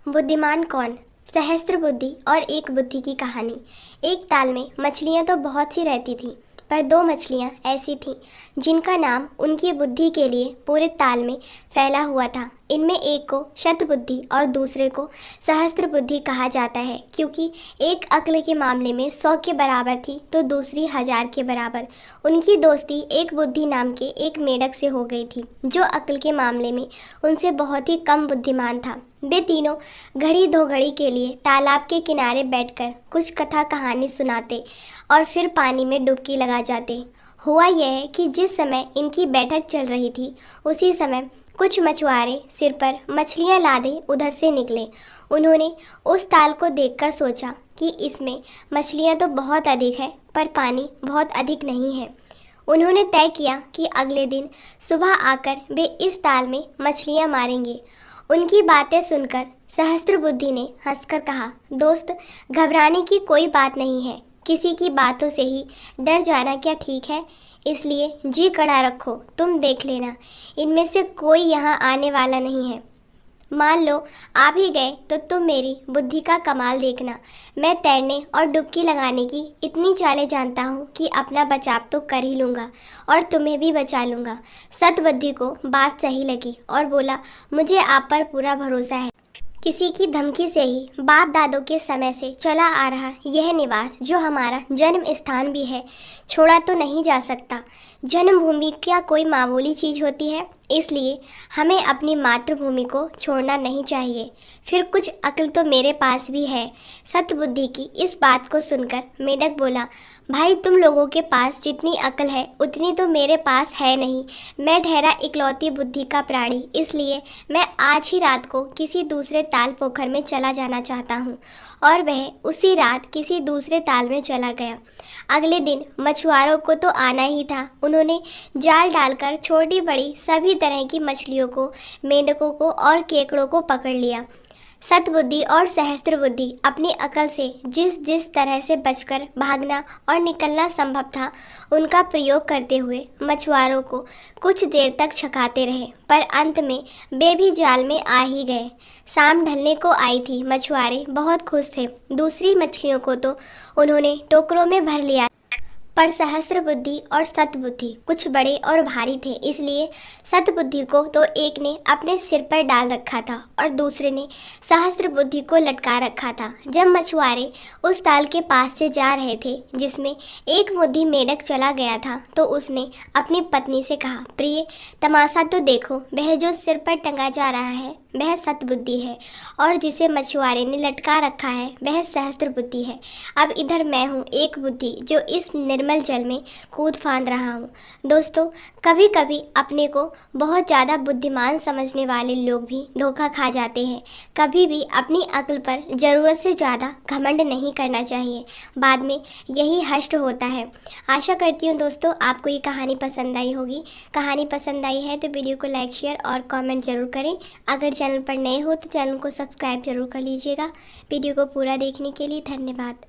बुद्धिमान कौन? सहस्त्र बुद्धि और एक बुद्धि की कहानी। एक ताल में मछलियाँ तो बहुत सी रहती थीं, पर दो मछलियाँ ऐसी थीं जिनका नाम उनकी बुद्धि के लिए पूरे ताल में फैला हुआ था। इनमें एक को शतबुद्धि और दूसरे को सहस्त्र बुद्धि कहा जाता है, क्योंकि एक अक्ल के मामले में 100 के बराबर थी तो दूसरी 1000 के बराबर। उनकी दोस्ती एक बुद्धि नाम के एक मेढक से हो गई थी, जो अक्ल के मामले में उनसे बहुत ही कम बुद्धिमान था। वे तीनों घड़ी दो घड़ी के लिए तालाब के किनारे बैठकर कुछ कथा कहानी सुनाते और फिर पानी में डुबकी लगा जाते। हुआ यह कि जिस समय इनकी बैठक चल रही थी, उसी समय कुछ मछुआरे सिर पर मछलियां लादे उधर से निकले। उन्होंने उस ताल को देखकर सोचा कि इसमें मछलियां तो बहुत अधिक है, पर पानी बहुत अधिक नहीं है। उन्होंने तय किया कि अगले दिन सुबह आकर वे इस ताल में मछलियां मारेंगे। उनकी बातें सुनकर सहस्त्र बुद्धि ने हंसकर कहा, दोस्त, घबराने की कोई बात नहीं है। किसी की बातों से ही डर जाना क्या ठीक है? इसलिए जी कड़ा रखो, तुम देख लेना, इनमें से कोई यहाँ आने वाला नहीं है। मान लो आ भी गए तो तुम मेरी बुद्धि का कमाल देखना। मैं तैरने और डुबकी लगाने की इतनी चालें जानता हूँ कि अपना बचाव तो कर ही लूँगा और तुम्हें भी बचा लूँगा। सतबुद्धि को बात सही लगी और बोला, मुझे आप पर पूरा भरोसा है। किसी की धमकी से ही बाप दादों के समय से चला आ रहा यह निवास, जो हमारा जन्म स्थान भी है, छोड़ा तो नहीं जा सकता। जन्मभूमि क्या कोई मामूली चीज़ होती है? इसलिए हमें अपनी मातृभूमि को छोड़ना नहीं चाहिए। फिर कुछ अक्ल तो मेरे पास भी है। सतबुद्धि की इस बात को सुनकर मेढक बोला, भाई, तुम लोगों के पास जितनी अक्ल है उतनी तो मेरे पास है नहीं। मैं ठहरा इकलौती बुद्धि का प्राणी, इसलिए मैं आज ही रात को किसी दूसरे ताल पोखर में चला जाना चाहता हूँ। और वह उसी रात किसी दूसरे ताल में चला गया। अगले दिन मछुआरों को तो आना ही था। उन्होंने जाल डालकर छोटी बड़ी सभी तरह की मछलियों को, मेंढकों को और केकड़ों को पकड़ लिया। सतबुद्धि और सहस्त्र बुद्धि अपनी अकल से जिस जिस तरह से बचकर भागना और निकलना संभव था, उनका प्रयोग करते हुए मछुआरों को कुछ देर तक छकाते रहे, पर अंत में वे भी जाल में आ ही गए। शाम ढलने को आई थी। मछुआरे बहुत खुश थे। दूसरी मछलियों को तो उन्होंने टोकरों में भर लिया, पर सहस्त्र बुद्धि और सतबुद्धि कुछ बड़े और भारी थे, इसलिए सतबुद्धि को तो एक ने अपने सिर पर डाल रखा था और दूसरे ने सहस्त्र बुद्धि को लटका रखा था। जब मछुआरे उस ताल के पास से जा रहे थे जिसमें एक बुद्धि मेढक चला गया था, तो उसने अपनी पत्नी से कहा, प्रिय, तमाशा तो देखो, वह जो सिर पर टंगा जा रहा है वह सतबुद्धि है और जिसे मछुआरे ने लटका रखा है वह सहस्त्र बुद्धि है। अब इधर मैं हूँ एक बुद्धि, जो इस निर्मल जल में कूद फांद रहा हूँ। दोस्तों, कभी कभी अपने को बहुत ज़्यादा बुद्धिमान समझने वाले लोग भी धोखा खा जाते हैं। कभी भी अपनी अक्ल पर ज़रूरत से ज़्यादा घमंड नहीं करना चाहिए, बाद में यही हश्र होता है। आशा करती हूँ दोस्तों आपको ये कहानी पसंद आई होगी। कहानी पसंद आई है तो वीडियो को लाइक, शेयर और कमेंट ज़रूर करें। अगर चैनल पर नए हो तो चैनल को सब्सक्राइब जरूर कर लीजिएगा। वीडियो को पूरा देखने के लिए धन्यवाद।